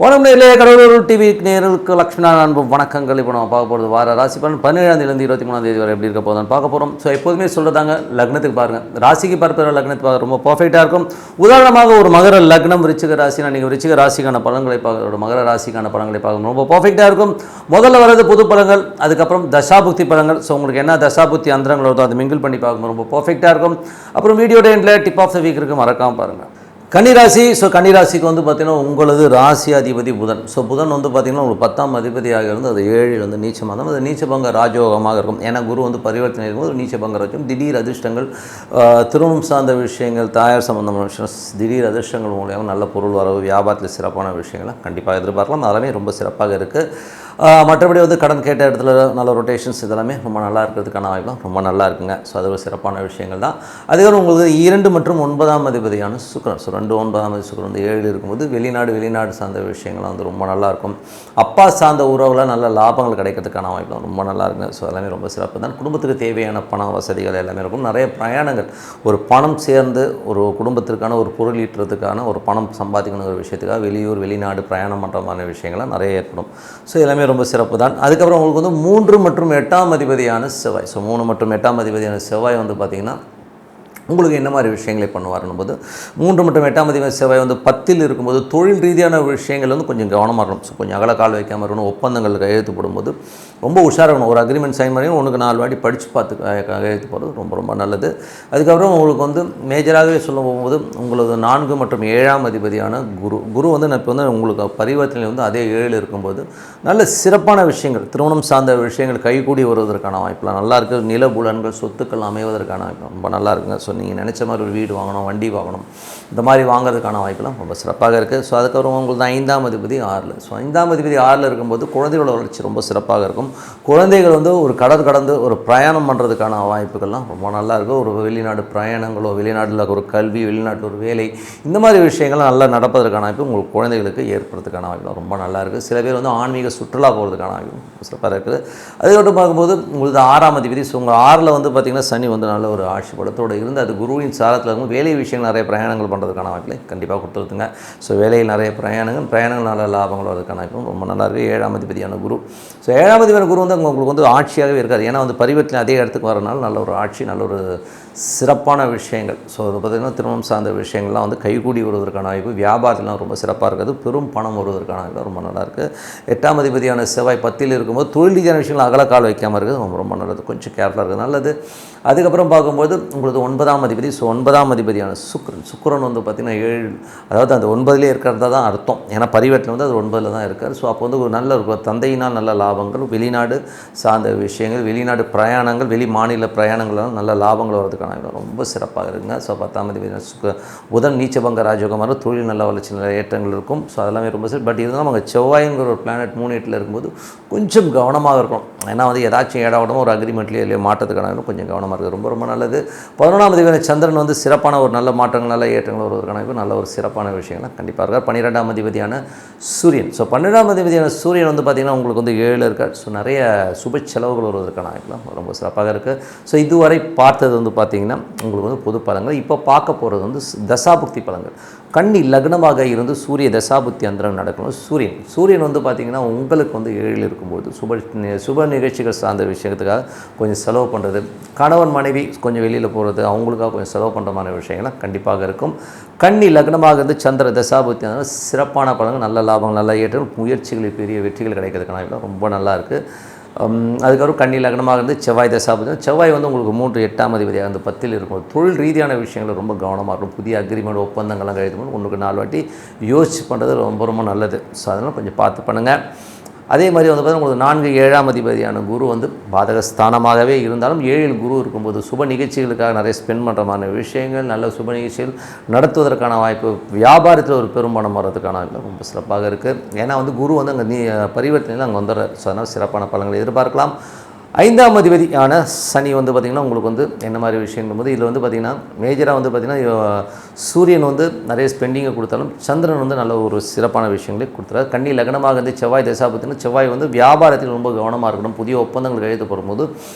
வணக்கம் நேயர்களே, கடவுளூர் டிவி நேயர்களுக்கு லக்ஷ்மணா அன்பு வணக்கங்கள். இப்போ நம்ம பார்க்க போகிறது வார ராசி பலன் 17ஆம் தேதி 23ஆம் தேதி வரை எப்படி இருக்க போதுன்னு பார்க்க போகிறோம். ஸோ எப்போதுமே சொல்கிறதாங்க, லக்னத்துக்கு பாருங்கள், ராசிக்கு பார்க்குற லக்னத்துக்கு பார்க்க ரொம்ப பர்ஃபெக்டாக இருக்கும். உதாரணமாக ஒரு மகர லக்னம் விருச்சிக ராசினா நீங்கள் விருச்சிக ராசிக்கான பலன்களை பார்க்க, மகர ராசிக்கான பலன்களை பார்க்க ரொம்ப பர்ஃபெக்டாக இருக்கும். முதல்ல வர்றது பொது பலன்கள், அதுக்கப்புறம் தசாபுக்தி பலன்கள். ஸோ உங்களுக்கு என்ன தசாபுக்தி அந்தரங்கள் வருதோ அதை மிங்கிள் பண்ணி பார்க்கும்போது ரொம்ப பர்ஃபெக்டாக இருக்கும். அப்புறம் வீடியோட எண்டில் டிப் ஆஃப் த வீக் இருக்குது, மறக்காமல் பாருங்கள். கன்னிராசி. ஸோ கன்னிராசிக்கு வந்து பார்த்திங்கன்னா உங்களது ராசி அதிபதி புதன். ஸோ புதன் வந்து பார்த்திங்கன்னா ஒரு 10ஆம் அதிபதியாக இருந்து அது 7 வந்து நீச்சமாக தான், அது நீச்சபங்க ராஜயோகமாக இருக்கும். ஏன்னா குரு வந்து பரிவர்த்தனை இருக்கும்போது ஒரு நீச்சபங்க ராஜ்யம், திடீர் அதிர்ஷ்டங்கள், திருமணம் சார்ந்த விஷயங்கள், தாயார் சம்பந்தமான விஷயம், திடீர் அதிர்ஷ்டங்கள் மூலியமாக நல்ல பொருள் வரவு, வியாபாரத்தில் சிறப்பான விஷயங்கள்லாம் கண்டிப்பாக எதிர்பார்க்கலாம். அதெல்லாமே ரொம்ப சிறப்பாக இருக்குது. மற்றபடி வந்து கடன் கேட்ட இடத்துல நல்ல ரொட்டேஷன்ஸ் இதெல்லாமே ரொம்ப நல்லா இருக்கிறதுக்கான வாய்ப்புலாம் ரொம்ப நல்லா இருக்குங்க. ஸோ அது ஒரு சிறப்பான விஷயங்கள் தான். அதுக்கப்புறம் உங்களுக்கு 2 மற்றும் 9ஆம் அதிபதியான சுக்கிரன். ஸோ 2, 9ஆம் அதிபதி சுக்கிரன் வந்து 7 இருக்கும்போது வெளிநாடு சார்ந்த விஷயங்கள்லாம் வந்து ரொம்ப நல்லாயிருக்கும். அப்பா சார்ந்த உறவில் நல்ல லாபங்கள் கிடைக்கிறதுக்கான வாய்ப்புலாம் ரொம்ப நல்லா இருக்குங்க. ஸோ எல்லாமே ரொம்ப சிறப்பு தான். குடும்பத்துக்கு தேவையான பண வசதிகள் எல்லாமே இருக்கும். நிறைய பிரயாணங்கள், ஒரு பணம் சேர்ந்து ஒரு குடும்பத்திற்கான ஒரு பொருள் ஈட்டுறதுக்கான ஒரு பணம் சம்பாதிக்கணும் ஒரு விஷயத்துக்காக வெளியூர் வெளிநாடு பிரயாணம் பண்ணுற மாதிரி விஷயங்கள்லாம் நிறைய ஏற்படும். ஸோ எல்லாமே ரொம்ப சிறப்பு தான். அதுக்கப்புறம் உங்களுக்கு வந்து 3 மற்றும் 8ஆம் அதிபதியான செவ்வாய். ஸோ 3 மற்றும் 8ஆம் அதிபதியான செவ்வாய் வந்து பார்த்திங்கன்னா உங்களுக்கு என்ன மாதிரி விஷயங்களை பண்ணுவாருன்னும் போது 3 மற்றும் 8ஆம் அதிபதி செவ்வாய் வந்து 10ல் இருக்கும்போது தொழில் ரீதியான விஷயங்கள் வந்து கொஞ்சம் கவனமாக இருக்கணும். ஸோ கொஞ்சம் அகல கால் வைக்காமல் இருக்கணும். ஒப்பந்தங்கள் கையெழுத்து போடும்போது ரொம்ப உஷாராக இருக்கணும். ஒரு அக்ரிமெண்ட் சைன் பண்ணி ஒன்றுக்கு 4 வாட்டி படித்து பார்த்து கையெழுத்து போடுறது ரொம்ப ரொம்ப நல்லது. அதுக்கப்புறம் உங்களுக்கு வந்து மேஜராகவே சொல்ல போகும்போது உங்களது 4 மற்றும் 7ஆம் அதிபதியான குரு வந்து இப்போ வந்து உங்களுக்கு பரிவர்த்தனை வந்து அதே 7 இருக்கும்போது நல்ல சிறப்பான விஷயங்கள், திருமணம் சார்ந்த விஷயங்கள் கைகூடி வருவதற்கான வாய்ப்புலாம் நல்லா இருக்குது. நிலபுலன்கள் சொத்துக்கள் அமைவதற்கான வாய்ப்பு ரொம்ப நல்லா இருக்குங்க. ஸோ நீங்கள் நினச்ச மாதிரி ஒரு வீடு வாங்கணும், வண்டி வாங்கணும், இந்த மாதிரி வாங்குறதுக்கான வாய்ப்புலாம் ரொம்ப சிறப்பாக இருக்குது. ஸோ அதுக்கப்புறம் உங்களுக்கு 5ஆம் அதிபதி 6ல். ஸோ 5ஆம் அதிபதி 6ல் இருக்கும்போது குழந்தைகளோட வளர்ச்சி ரொம்ப சிறப்பாக இருக்கும். குழந்தைகள் வந்து ஒரு கடந்து ஒரு பிரயாணம் பண்ணுறதுக்கான வாய்ப்புகள்லாம் ரொம்ப நல்லா இருக்கும். ஒரு வெளிநாடு பிரயாணங்களோ, வெளிநாட்டில் ஒரு கல்வி, வெளிநாட்டில் ஒரு வேலை, இந்த மாதிரி விஷயங்கள்லாம் நல்லா நடப்பதற்கான வாய்ப்பு உங்களுக்கு குழந்தைகளுக்கு ஏற்படுறதுக்கான வாய்ப்புலாம் ரொம்ப நல்லா இருக்குது. சில பேர் வந்து ஆன்மீக சுற்றுலா போகிறதுக்கான வாய்ப்பு சிறப்பாக இருக்குது. அதுக்கப்புறம் பார்க்கும்போது உங்களுக்கு 6ஆம் அதிபதி. ஸோ உங்கள் 6ல் வந்து பார்த்திங்கன்னா சனி வந்து நல்ல ஒரு ஆட்சி பலத்தோடு இருந்து அது குருவின் சாரத்தில் இருக்கும். வேலை விஷயங்கள் நிறைய பிரயாணங்கள் பண்ணுறதுக்கான வாய்ப்புகளை கண்டிப்பாக கொடுத்துருதுங்க. ஸோ வேலையில் நிறைய பிரயாணங்கள் நல்ல லாபங்கள் வரதுக்கான வாய்ப்பும் ரொம்ப நல்லா இருக்குது. 7ஆம் அதிபதியான குரு. ஸோ 7ஆம் அதிபதியான குரு வந்து உங்களுக்கு வந்து ஆட்சியாகவே இருக்காது. ஏன்னா வந்து பரிவர்த்தனை அதே இடத்துக்கு வரனால நல்ல ஒரு ஆட்சி, நல்ல ஒரு சிறப்பான விஷயங்கள். ஸோ அது பார்த்திங்கன்னா திருமணம் சார்ந்த விஷயங்கள்லாம் வந்து கைகூடி வருவதற்கான வாய்ப்பு, வியாபாரத்திலாம் ரொம்ப சிறப்பாக இருக்குது. பெரும் பணம் வருவதற்கான வாய்ப்பு ரொம்ப நல்லாயிருக்கு. 8ஆம் அதிபதியான செவ்வாய் 10ல் இருக்கும்போது தொழில் ரீதியான விஷயங்கள் அகலக்கால் வைக்காமல் இருக்குது ரொம்ப ரொம்ப நல்லது. கொஞ்சம் கேர்ஃபுல்லாக இருக்குது, நல்லது. அதுக்கப்புறம் பார்க்கும்போது உங்களுக்கு 9ஆம் அதிபதி. ஸோ 9ஆம் அதிபதியான சுக்கிரன் வந்து பார்த்திங்கன்னா 7, அதாவது அந்த 9லே இருக்கிறதா தான் அர்த்தம். ஏன்னா பரிவர்த்தனை வந்து அது 9ல் தான் இருக்கார். ஸோ அப்போ வந்து ஒரு நல்ல தந்தையினால் நல்ல லாபங்கள், வெளிநாடு சார்ந்த விஷயங்கள், வெளிநாடு பிரயாணங்கள், வெளி மாநில பிரயாணங்கள்லாம் நல்ல லாபங்கள் வரதுக்கான ரொம்ப சிறப்பாக இருக்குங்க. ஸோ 10ஆம் அதிபதி புதன் நீச்சபங்க ராஜயோகமாக தொழில் நல்ல வளர்ச்சி, நல்ல ஏற்றங்கள் இருக்கும். ஸோ அதெல்லாமே ரொம்ப சரி. பட் இருந்தாலும் அவங்க செவ்வாய்ங்கிற ஒரு பிளானட் 3/8ல் இருக்கும்போது கொஞ்சம் கவனமாக இருக்கும். ஏன்னா வந்து ஏதாச்சும் ஏடாவிடமோ ஒரு அக்ரிமெண்ட்லேயே இல்லையோ மாற்றத்துக்கான கொஞ்சம் கவனமாக இருக்குது. ரொம்ப ரொம்ப நல்லது. 11ஆம் அதிபதியான சந்திரன் வந்து சிறப்பான ஒரு நல்ல மாற்றங்கள், நல்ல ஏற்றங்கள் வருவதற்கான நல்ல ஒரு சிறப்பான விஷயங்கள்லாம் கண்டிப்பாக இருக்கார். 12ஆம் அதிபதியான சூரியன். ஸோ 12ஆம் அதிபதியான சூரியன் வந்து பார்த்திங்கன்னா உங்களுக்கு வந்து 7 இருக்கார். ஸோ நிறைய சுப செலவுகள் வருவதற்கான வாய்ப்புலாம் ரொம்ப சிறப்பாக இருக்குது. ஸோ இதுவரை பார்த்தது வந்து பார்த்திங்கன்னா உங்களுக்கு வந்து பொது பலன்கள். இப்போ பார்க்க போகிறது வந்து தசாபுக்தி பலன்கள். கன்னி லக்னமாக இருந்து சூரிய தசாபுக்தி அந்தரம் நடக்கணும். சூரியன் வந்து பார்த்திங்கன்னா உங்களுக்கு வந்து 7ல் இருக்கும்போது சுப நிகழ்ச்சிகள் சார்ந்த விஷயத்துக்காக கொஞ்சம் செலவு பண்ணுறது, கணவன் மனைவி கொஞ்சம் வெளியில் போகிறது, அவங்களுக்காக கொஞ்சம் செலவு பண்ணுற மாதிரி விஷயங்கள்லாம் கண்டிப்பாக இருக்கும். கன்னி லக்னமாக இருந்து சந்திர தசாபுக்தி அந்தரம் சிறப்பான பலன்கள், நல்ல லாபங்கள், நல்ல ஏற்றம், முயற்சிகளில் பெரிய வெற்றிகள் கிடைக்கிறதுக்கான ரொம்ப நல்லா இருக்குது. அதுக்கப்புறம் கன்னி லக்னமாக இருந்து செவ்வாய் தசாபதி. செவ்வாய் வந்து உங்களுக்கு 3, 8ஆம் அதிபதியாக வந்து 10ல் இருக்கும். தொழில் ரீதியான விஷயங்கள் ரொம்ப கவனமாக இருக்கும். புதிய அக்ரிமெண்ட் ஒப்பந்தங்கள்லாம் கையெழுத்து பண்ணி 1க்கு 4 வாட்டி யோசிச்சு பண்ணுறது ரொம்ப ரொம்ப நல்லது. ஸோ அதனால் கொஞ்சம் பார்த்து பண்ணுங்கள். அதே மாதிரி வந்து பார்த்தீங்கன்னா உங்களுக்கு 4, 7ஆம் அதிபதியான குரு வந்து பாதக ஸ்தானமாகவே இருந்தாலும் 7ல் குரு இருக்கும்போது சுப நிகழ்ச்சிகளுக்காக நிறைய ஸ்பெண்ட் பண்ணுற மாதிரி விஷயங்கள், நல்ல சுப நிகழ்ச்சிகள் நடத்துவதற்கான வாய்ப்பு, வியாபாரத்தில் ஒரு பெரும்பணம் வர்றதுக்கான வாய்ப்பு ரொம்ப சிறப்பாக இருக்குது. ஏன்னா வந்து குரு வந்து அங்கே பரிவர்த்தனையில் அங்கே வந்துடுறார். ஸோ அதனால் சிறப்பான பலன்களை எதிர்பார்க்கலாம். 5ஆம் அதிபதியான சனி வந்து பார்த்திங்கன்னா உங்களுக்கு வந்து என்ன மாதிரி விஷயங்கும் போது இதில் வந்து பார்த்திங்கன்னா மேஜராக வந்து பார்த்திங்கன்னா சூரியன் வந்து நிறைய ஸ்பெண்டிங்கை கொடுத்தாலும் சந்திரன் வந்து நல்ல ஒரு சிறப்பான விஷயங்களே கொடுத்துறாரு. கன்னி லக்னமாக இருந்து செவ்வாய் தசாபத்தினா செவ்வாய் வந்து வியாபாரத்தில் ரொம்ப கவனமாக இருக்கணும். புதிய ஒப்பந்தங்கள் கையெழுத்து போடும்போது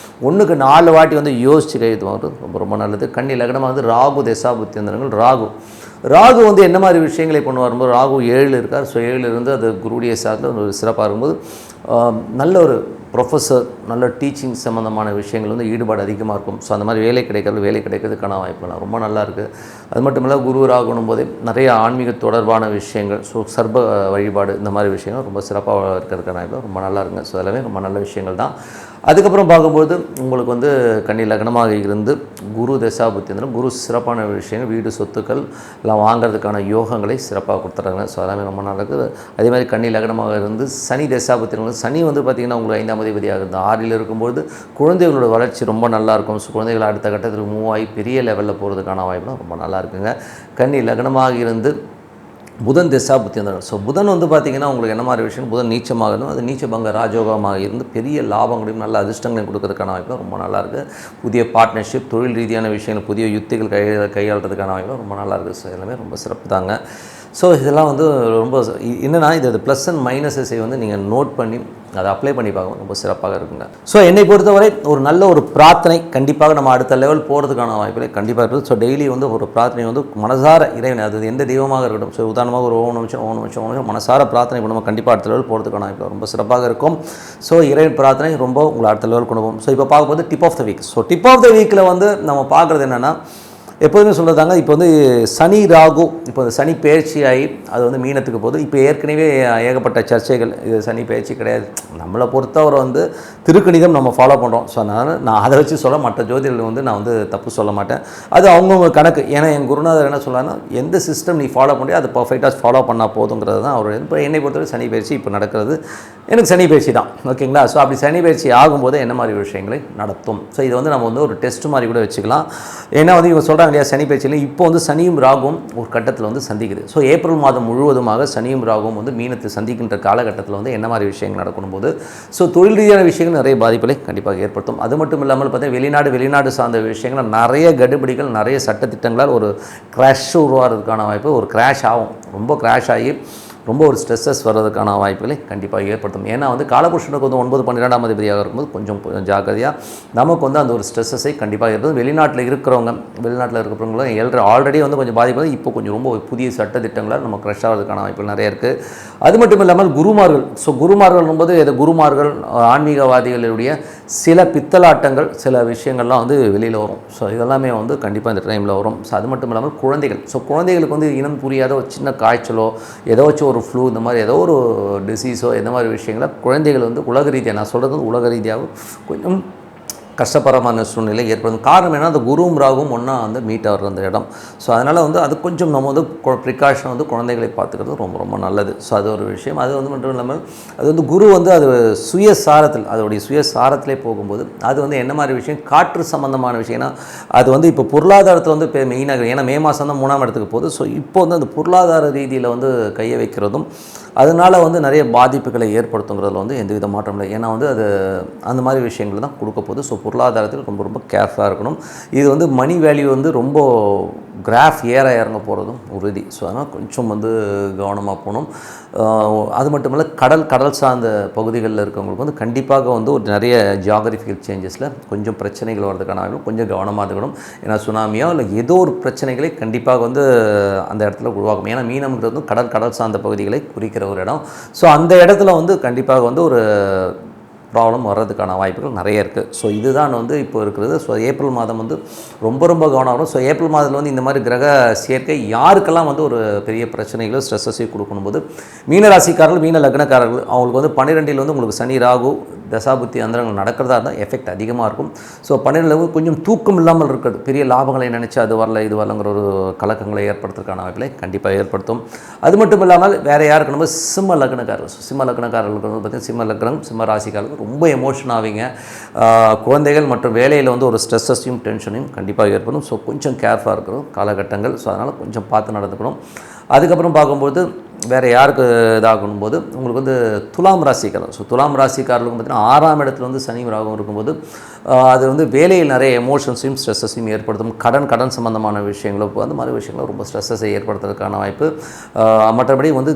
1க்கு 4 வாட்டி வந்து யோசித்து கையெழுத்து வாங்குறது ரொம்ப ரொம்ப நல்லது. கன்னி லக்னமாக வந்து ராகு தசாபுத்தியந்திரங்கள் ராகு வந்து என்ன மாதிரி விஷயங்களை கொண்டு வரும்போது ராகு 7 இருக்கார். ஸோ 7 இருந்து அது குருடைய சார்ந்த ஒரு சிறப்பாக இருக்கும்போது நல்ல ஒரு ப்ரொஃபஸர் நல்ல டீச்சிங் சம்மந்தமான விஷயங்கள் வந்து ஈடுபாடு அதிகமாக இருக்கும். ஸோ அந்த மாதிரி வேலை கிடைக்கிறதுக்கான வாய்ப்புகள் ரொம்ப நல்லா இருக்குது. அது மட்டும் இல்லை குரு ராகுனும் போதே நிறைய ஆன்மீக தொடர்பான விஷயங்கள், ஸோ சர்ப வழிபாடு இந்த மாதிரி விஷயங்கள் ரொம்ப சிறப்பாக இருக்கிறதுக்கான வாய்ப்பு ரொம்ப நல்லா இருக்குங்க. ஸோ எல்லாமே ரொம்ப நல்ல விஷயங்கள் தான். அதுக்கப்புறம் பார்க்கும்போது உங்களுக்கு வந்து கன்னி லக்னமாக இருந்து குரு தசாபுத்தியந்திரம் குரு சிறப்பான விஷயங்கள் வீடு சொத்துக்கள் எல்லாம் வாங்கிறதுக்கான யோகங்களை சிறப்பாக கொடுத்துட்றாங்க. ஸோ எல்லாமே ரொம்ப நல்லா இருக்குது. அதே மாதிரி கன்னி லக்னமாக இருந்து சனி தசாபுத்தியங்கள் சனி வந்து பார்த்திங்கன்னா உங்களுக்கு 5ஆம் அதிபதியாக இருந்து 6ல் இருக்கும்போது குழந்தைகளோட வளர்ச்சி ரொம்ப நல்லாயிருக்கும். ஸோ குழந்தைகள் அடுத்த கட்டத்துக்கு மூவ் ஆகி பெரிய லெவலில் போகிறதுக்கான வாய்ப்புலாம் ரொம்ப நல்லா இருக்குங்க. கன்னி லக்னமாக இருந்து புதன் தசாபுத்தியந்திரன். ஸோ புதன் வந்து பார்த்திங்கன்னா உங்களுக்கு என்ன மாதிரி விஷயம் புதன் நீச்சமாக இருந்தும் அது நீச்சபங்க ராஜோகமாக இருந்து பெரிய லாபங்களையும் நல்ல அதிர்ஷ்டங்களையும் கொடுக்கறதுக்கான வாய்ப்பு ரொம்ப நல்லாயிருக்கு. புதிய பார்ட்னர்ஷிப் தொழில் ரீதியான விஷயங்கள் புதிய யுத்திகள் கையாளுறதுக்கான வாய்ப்பு ரொம்ப நல்லாயிருக்கு. ஸோ எல்லாமே ரொம்ப சிறப்பு தாங்க. ஸோ இதெல்லாம் வந்து ரொம்ப என்னென்னா இது ப்ளஸ் அண்ட் மைனஸை வந்து நீங்கள் நோட் பண்ணி அதை அப்ளை பண்ணி பார்க்க ரொம்ப சிறப்பாக இருக்குங்க. ஸோ என்னை பொறுத்தவரை ஒரு நல்ல ஒரு பிரார்த்தனை கண்டிப்பாக நம்ம அடுத்த லெவல் போகிறதுக்கான வாய்ப்புகளை கண்டிப்பாக இருக்குது. ஸோ டெய்லி வந்து ஒரு பிரார்த்தனை வந்து மனசார இறைவனை அது எந்த தெய்வமாக இருக்கட்டும். ஸோ உதாரணமாக ஒரு ஓம் நிமிஷம் மனசார பிரார்த்தனை பண்ணுவோம் கண்டிப்பாக அடுத்த லெவல் போகிறதுக்கான வாய்ப்பு ரொம்ப சிறப்பாக இருக்கும். ஸோ இறைவன் பிரார்த்தனை ரொம்ப உங்களை அடுத்த லெவல் கொண்டு போகும். ஸோ இப்போ பார்க்கும்போது tip of the week. So tip of the வீக்கில் வந்து நம்ம பார்க்குறது என்னென்னா எப்போதுமே சொல்கிறதாங்க இப்போ வந்து சனி ராகு இப்போ அந்த சனி பயிற்சியாகி அது வந்து மீனத்துக்கு போகுது. இப்போ ஏற்கனவே ஏகப்பட்ட சர்ச்சைகள் இது சனி பயிற்சி கிடையாது. நம்மளை பொறுத்தவரை வந்து திருக்கணிதம் நம்ம ஃபாலோ பண்ணுறோம். ஸோ அதனால் நான் அதை வச்சு சொல்ல மற்ற ஜோதிடர்கள் வந்து நான் வந்து தப்பு சொல்ல மாட்டேன். அது அவங்கவுங்க கணக்கு. ஏன்னா என் குருநாதர் என்ன சொல்கிறாங்கன்னா எந்த சிஸ்டம் நீ ஃபாலோ பண்ணி அதை பர்ஃபெக்டாக ஃபாலோ பண்ணால் போதுங்கிறது தான் அவர். இப்போ என்னை பொறுத்தவரை சனி பயிற்சி இப்போ நடக்கிறது எனக்கு சனி பயிற்சி தான். ஓகேங்களா? ஸோ அப்படி சனி பயிற்சி ஆகும்போது என்ன மாதிரி விஷயங்களை நடத்தும். ஸோ இது வந்து நம்ம வந்து ஒரு டெஸ்ட் மாதிரி கூட வச்சுக்கலாம். ஏன்னா வந்து இவங்க சொல்கிறாங்க இல்லையா சனி பயிற்சியில் இப்போ வந்து சனியும் ராகும் ஒரு கட்டத்தில் வந்து சந்திக்குது. ஸோ ஏப்ரல் மாதம் முழுவதுமாக சனியும் ராகும் வந்து மீனத்தை சந்திக்கின்ற காலகட்டத்தில் வந்து என்ன மாதிரி விஷயங்கள் நடக்கணும் போது ஸோ தொழில் ரீதியான விஷயங்கள் நிறைய பாதிப்புகளை கண்டிப்பாக ஏற்படுத்தும். அது மட்டும் இல்லாமல் பார்த்தீங்கன்னா வெளிநாடு சார்ந்த விஷயங்கள் நிறைய கடுபிடிகள் நிறைய சட்டத்திட்டங்களால் ஒரு கிராஷ் உருவாகிறதுக்கான வாய்ப்பு ஒரு கிராஷ் ஆகும். ரொம்ப கிராஷ் ஆகி ரொம்ப ஒரு ஸ்ட்ரெஸ்ஸஸ் வர்றதுக்கான வாய்ப்புகளை கண்டிப்பாக ஏற்படுத்தும். ஏன்னா வந்து காலபுருஷனுக்கு வந்து 9, 12ஆம் அதிபதியாக இருக்கும்போது கொஞ்சம் ஜாக்கிரதையாக நமக்கு வந்து அந்த ஒரு ஸ்ட்ரெஸ்ஸஸை கண்டிப்பாக ஏற்படும். வெளிநாட்டில் இருக்கிறவங்களும் ஆல்ரெடி வந்து கொஞ்சம் பாதிப்பு இப்போ கொஞ்சம் ரொம்ப புதிய சட்டத்திட்டங்களால் நம்ம க்ரஷ் ஆகிறதுக்கான வாய்ப்புகள் நிறைய இருக்குது. அது மட்டும் இல்லாமல் குருமார்கள். ஸோ குருமார்கள் போது குருமார்கள் ஆன்மீகவாதிகளுடைய சில பித்தலாட்டங்கள் சில விஷயங்கள்லாம் வந்து வெளியில் வரும். ஸோ இதெல்லாமே வந்து கண்டிப்பாக இந்த டைமில் வரும். ஸோ அது மட்டும் இல்லாமல் குழந்தைகள். ஸோ குழந்தைகளுக்கு வந்து இனம் புரியாத ஒரு சின்ன காய்ச்சலோ ஏதோ ஒரு ஃப்ளூ இந்த மாதிரி ஏதோ ஒரு டிசீஸோ இந்த மாதிரி விஷயங்களை குழந்தைகள் வந்து உலக ரீதியாக நான் சொல்கிறது உலக ரீதியாக கொஞ்சம் கஷ்டப்பரமான சூழ்நிலை ஏற்படும். காரணம் என்ன அந்த குருவும் ராகும் ஒன்றா வந்து மீட் ஆகிற அந்த இடம். ஸோ அதனால் வந்து அது கொஞ்சம் நம்ம வந்து ப்ரிகாஷன் வந்து குழந்தைகளை பார்த்துக்கிறது ரொம்ப ரொம்ப நல்லது. ஸோ அது ஒரு விஷயம். அது வந்து மட்டும் இல்லாமல் அது வந்து குரு வந்து அது சுயசாரத்தில் அதோடைய சுயசாரத்திலே போகும்போது அது வந்து என்ன மாதிரி விஷயம் காற்று சம்மந்தமான விஷயம். ஏன்னா அது வந்து இப்போ பொருளாதாரத்தில் வந்து மெயினாக ஏன்னா மே மாதம் தான் 3ஆம் இடத்துக்கு போகுது. ஸோ இப்போ வந்து அந்த பொருளாதார ரீதியில் வந்து கையை வைக்கிறதும் அதனால் வந்து நிறைய பாதிப்புகளை ஏற்படுத்துங்கிறதுல வந்து எந்தவித மாற்றம் இல்லை. ஏன்னா வந்து அது அந்த மாதிரி விஷயங்கள் தான் கொடுக்க போகுது. ஸோ பொருளாதாரத்தில் ரொம்ப ரொம்ப கேர்ஃபுல்லாக இருக்கணும். இது வந்து மணி வேல்யூ வந்து ரொம்ப கிராஃப் இறங்க போகிறதும் உறுதி. ஸோ அதனால் கொஞ்சம் வந்து கவனமாக போகணும். அது மட்டும் இல்லை கடல் சார்ந்த பகுதிகளில் இருக்கவங்களுக்கு வந்து கண்டிப்பாக வந்து ஒரு நிறைய ஜியாகிரபிக்கல் சேஞ்சஸில் கொஞ்சம் பிரச்சனைகள் வர்றதுக்கான கொஞ்சம் கவனமாக இருக்கணும். ஏன்னா சுனாமியோ இல்லை ஏதோ ஒரு பிரச்சனைகளை கண்டிப்பாக வந்து அந்த இடத்துல உருவாகும். ஏன்னா மீனம்ங்கிறது வந்து கடல் சார்ந்த பகுதிகளை குறிக்கிற ஒரு இடம். ஸோ அந்த இடத்துல வந்து கண்டிப்பாக வந்து ஒரு ப்ராப்ளம் வர்றதுக்கான வாய்ப்புகள் நிறைய இருக்குது. ஸோ இதுதான் வந்து இப்போ இருக்கிறது. ஸோ ஏப்ரல் மாதம் வந்து ரொம்ப ரொம்ப கவனம் வரும். ஸோ ஏப்ரல் மாதத்தில் வந்து இந்த மாதிரி கிரக சேர்க்கை யாருக்கெல்லாம் வந்து ஒரு பெரிய பிரச்சனைகளோ ஸ்ட்ரெஸ்ஸையும் கொடுக்கணும் போது மீனராசிக்காரர்கள் மீன லக்னக்காரர்கள் அவங்களுக்கு வந்து 12 வந்து உங்களுக்கு சனி ராகு தசாபுத்தி அந்தரங்கள் நடக்கிறதா இருந்தால் எஃபெக்ட் அதிகமாக இருக்கும். ஸோ 12 கொஞ்சம் தூக்கம் இல்லாமல் இருக்கிறது பெரிய லாபங்களை நினச்சி அது வரல இது வரலங்கிற ஒரு கலக்கங்களை ஏற்படுத்துறதுக்கான வாய்ப்புகளை கண்டிப்பாக ஏற்படுத்தும். அது மட்டும் இல்லாமல் வேறு யாருக்கு நம்ம சிம்ம லக்னக்காரர்களுக்கு வந்து பார்த்திங்கன்னா சிம்ம லக்னம் சிம்ம ராசிக்காரர்கள் ரொம்ப எமோஷன் ஆவீங்க. குழந்தைகள் மற்றும் வேலையில் வந்து ஒரு ஸ்ட்ரெஸ்ஸையும் டென்ஷனையும் கண்டிப்பாக ஏற்படும். ஸோ கொஞ்சம் கேர்ஃபுல்லாக இருக்கிறோம் காலகட்டங்கள். ஸோ அதனால் கொஞ்சம் பார்த்து நடந்துக்கணும். அதுக்கப்புறம் பார்க்கும்போது வேறு யாருக்கு இதாகணும் போது உங்களுக்கு வந்து துலாம் ராசிக்காரர். ஸோ துலாம் ராசிக்காரர்களுக்கு பார்த்திங்கன்னா 6ஆம் இடத்துல வந்து சனி ராகும் இருக்கும்போது அது வந்து வேலையில் நிறைய எமோஷன்ஸையும் ஸ்ட்ரெஸ்ஸையும் ஏற்படுத்தும். கடன் சம்மந்தமான விஷயங்களோ அந்த மாதிரி விஷயங்களோ ரொம்ப ஸ்ட்ரெஸ்ஸை ஏற்படுத்துறதுக்கான வாய்ப்பு. மற்றபடி வந்து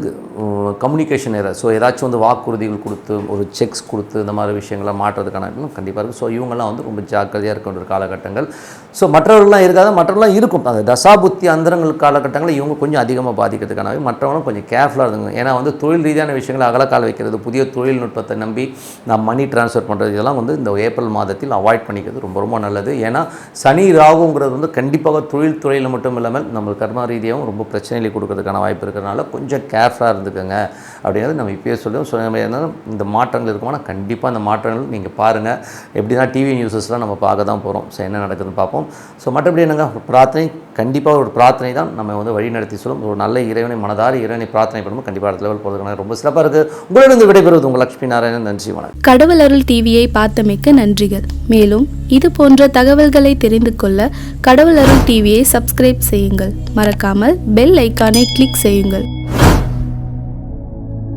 கம்யூனிகேஷன் ஏற, ஸோ ஏதாச்சும் வந்து வாக்குறுதிகள் கொடுத்து ஒரு செக்ஸ் கொடுத்து இந்த மாதிரி விஷயங்களை மாற்றுறதுக்கான கண்டிப்பாக இருக்கும். ஸோ இவங்கெல்லாம் வந்து ரொம்ப ஜாக்கிரதையாக இருக்க வேண்டிய காலகட்டங்கள். ஸோ மற்றவர்கள்லாம் இருக்காது, மற்றவர்கள்லாம் இருக்கும். அந்த தசாபுத்தி அந்தரங்கள் காலகட்டங்களில் இவங்க கொஞ்சம் அதிகமாக பாதிக்கிறதுக்கான மற்றவங்களும் கொஞ்சம் கேர்ஃபுல்லாக இருந்துங்க. ஏன்னா வந்து தொழில் ரீதியான விஷயங்களை அகலக்கால் வைக்கிறது, புதிய தொழில்நுட்பத்தை நம்பி நான் மணி ட்ரான்ஸ்ஃபர் பண்ணுறது, இதெல்லாம் வந்து இந்த ஏப்ரல் மாதத்தில் அவாய்ட் பண்ணிக்கிறது ரொம்ப ரொம்ப நல்லது. ஏன்னா சனி ராகுங்கிறது வந்து கண்டிப்பாக தொழில் துறையில் மட்டும் இல்லாமல் நம்ம கர்ம ரீதியாகவும் ரொம்ப பிரச்சனைகளை கொடுக்கறதுக்கான வாய்ப்பு இருக்கிறதுனால கொஞ்சம் கேர்ஃபுல்லாக இருந்துக்கோங்க அப்படிங்கிறது நம்ம இப்போயே சொல்லுவோம். ஸோ நம்ம என்ன இந்த மாற்றங்கள் இருக்குமானா கண்டிப்பாக அந்த மாற்றங்கள் நீங்கள் பாருங்கள். எப்படின்னா டிவி நியூஸஸ்லாம் நம்ம பார்க்க தான் போகிறோம். ஸோ என்ன நடக்குதுன்னு பார்ப்போம். ஸோ மற்றபடி என்னங்க, பிரார்த்தனை கண்டிப்பாக ஒரு பிரார்த்தனை தான் நம்ம வந்து வழி நடத்தி சொல்லும். ஒரு நல்ல இறைவனை மனதாரி இறைவனை பிரார்த்தனை பண்ணும்போது கண்டிப்பாக அடுத்த லெவல் போகிறதுக்கான ரொம்ப சிறப்பாக இருக்குது. உங்களிடம் விடைபெறுவது உங்கள் லட்சுமி நாராயணன். நன்றி, வணக்கம். கடவுள் அருள் டிவியை பார்த்தமைக்கு நன்றிகள். மேலும் இது போன்ற தகவல்களை தெரிந்து கொள்ள கடவுள் அருள் டிவியை சப்ஸ்கிரைப் செய்யுங்கள். மறக்காமல் பெல் ஐக்கானை கிளிக் செய்யுங்கள்.